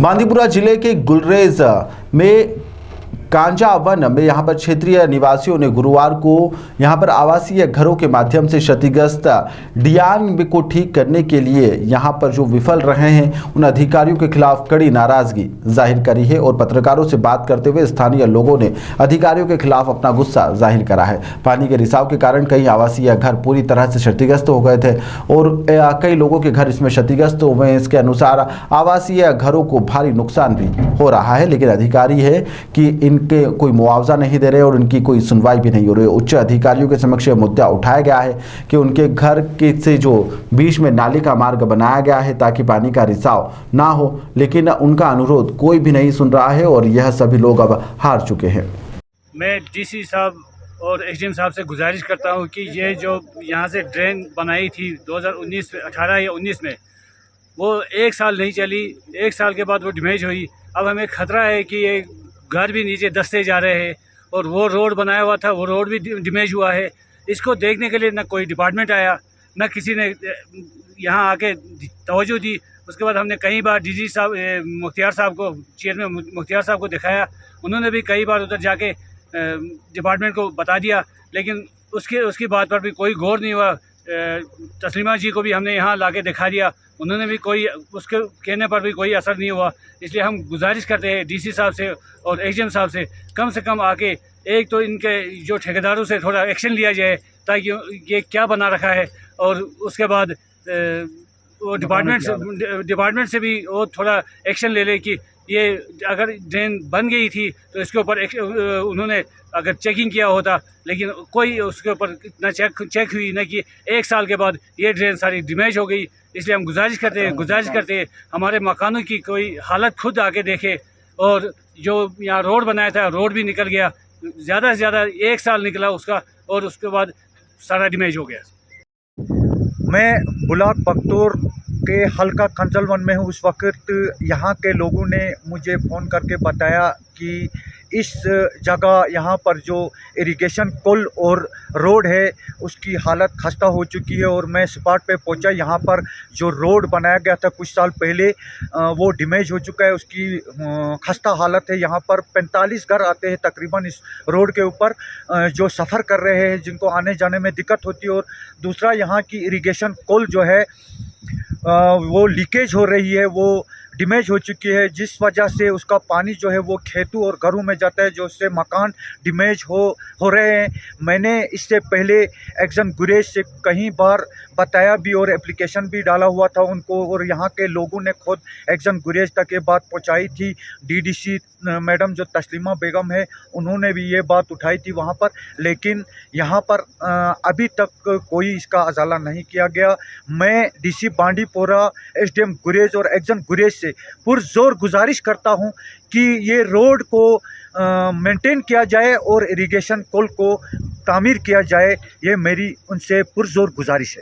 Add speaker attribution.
Speaker 1: बांदीपुरा जिले के गुलरेज में कांजा वन में यहाँ पर क्षेत्रीय निवासियों ने गुरुवार को यहाँ पर आवासीय घरों के माध्यम से क्षतिग्रस्त डियांग को ठीक करने के लिए यहाँ पर जो विफल रहे हैं उन अधिकारियों के खिलाफ कड़ी नाराजगी जाहिर करी है और पत्रकारों से बात करते हुए स्थानीय लोगों ने अधिकारियों के खिलाफ अपना गुस्सा जाहिर करा है। पानी के रिसाव के कारण कई आवासीय घर पूरी तरह से क्षतिग्रस्त हो गए थे और कई लोगों के घर इसमें क्षतिग्रस्त हुए हैं। इसके अनुसार आवासीय घरों को भारी नुकसान भी हो रहा है, लेकिन अधिकारी है कि इनके कोई मुआवजा नहीं दे रहे और इनकी कोई सुनवाई भी नहीं हो रही। उच्च अधिकारियों के समक्ष मुद्दा उठाया गया है कि उनके घर के से जो बीच में नाली का मार्ग बनाया गया है ताकि पानी का रिसाव ना हो, लेकिन उनका अनुरोध कोई भी नहीं सुन रहा है और यह सभी लोग अब हार चुके हैं।
Speaker 2: मैं डीसी साहब और एसडीएम साहब से गुजारिश करता हूं कि ये जो यहाँ से ड्रेन बनाई थी 2019 18 या 19 में, वो एक साल नहीं चली। एक साल के बाद वो डैमेज हुई। अब हमें खतरा है कि ये घर भी नीचे धंसते जा रहे हैं और वो रोड बनाया हुआ था, वो रोड भी डैमेज हुआ है। इसको देखने के लिए ना कोई डिपार्टमेंट आया, ना किसी ने यहाँ आके तवज्जो दी। उसके बाद हमने कई बार डीजी साहब मुख्तियार साहब को, चेयरमैन मुख्तियार साहब को दिखाया। उन्होंने भी कई बार उधर जाके डिपार्टमेंट को बता दिया, लेकिन उसकी बात पर भी कोई गौर नहीं हुआ। तस्लीमा जी को भी हमने यहाँ लाके दिखा दिया, उन्होंने भी कोई, उसके कहने पर भी कोई असर नहीं हुआ। इसलिए हम गुजारिश करते हैं डीसी साहब से और एसडीएम साहब से कम आके एक तो इनके जो ठेकेदारों से थोड़ा एक्शन लिया जाए ताकि ये क्या बना रखा है, और उसके बाद वो डिपार्टमेंट से भी वो थोड़ा एक्शन ले ले कि ये अगर ड्रेन बन गई थी तो इसके ऊपर उन्होंने अगर चेकिंग किया होता, लेकिन कोई उसके ऊपर ना चेक हुई, ना कि एक साल के बाद ये ड्रेन सारी डैमेज हो गई। इसलिए हम गुजारिश करते हैं हमारे मकानों की कोई हालत खुद आके देखे। और जो यहाँ रोड बनाया था, रोड भी निकल गया, ज़्यादा से ज़्यादा एक साल निकला उसका, और उसके बाद सारा डैमेज हो गया।
Speaker 3: मैं ब्लॉक बख्तौर के हल्का कंजलवन में हूँ। उस वक्त यहाँ के लोगों ने मुझे फ़ोन करके बताया कि इस जगह यहाँ पर जो इरिगेशन पुल और रोड है उसकी हालत खस्ता हो चुकी है। और मैं स्पॉट पे पहुँचा। यहाँ पर जो रोड बनाया गया था कुछ साल पहले, वो डैमेज हो चुका है, उसकी खस्ता हालत है। यहाँ पर 45 घर आते हैं तकरीबन इस रोड के ऊपर, जो सफ़र कर रहे हैं, जिनको आने जाने में दिक्कत होती है। और दूसरा, यहाँ की इरिगेशन पुल जो है वो लीकेज हो रही है, वो डैमेज हो चुकी है, जिस वजह से उसका पानी जो है वो खेतों और घरों में जाता है, जो उससे मकान डैमेज हो रहे हैं। मैंने इससे पहले एक्शन गुरेज से कई बार बताया भी और एप्लीकेशन भी डाला हुआ था उनको, और यहाँ के लोगों ने खुद एक्शन गुरेज तक ये बात पहुँचाई थी। डीडीसी मैडम जो तस्लीमा बेगम है, उन्होंने भी ये बात उठाई थी वहाँ पर, लेकिन यहाँ पर अभी तक कोई इसका अजाला नहीं किया गया। मैं डीसी बांदीपुरा, एसडीएम गुरेज और एक्शन गुरेज से पुरजोर गुजारिश करता हूँ कि ये रोड को मेंटेन किया जाए और इरिगेशन पुल को तामीर किया जाए। ये मेरी उनसे पुरजोर गुजारिश है।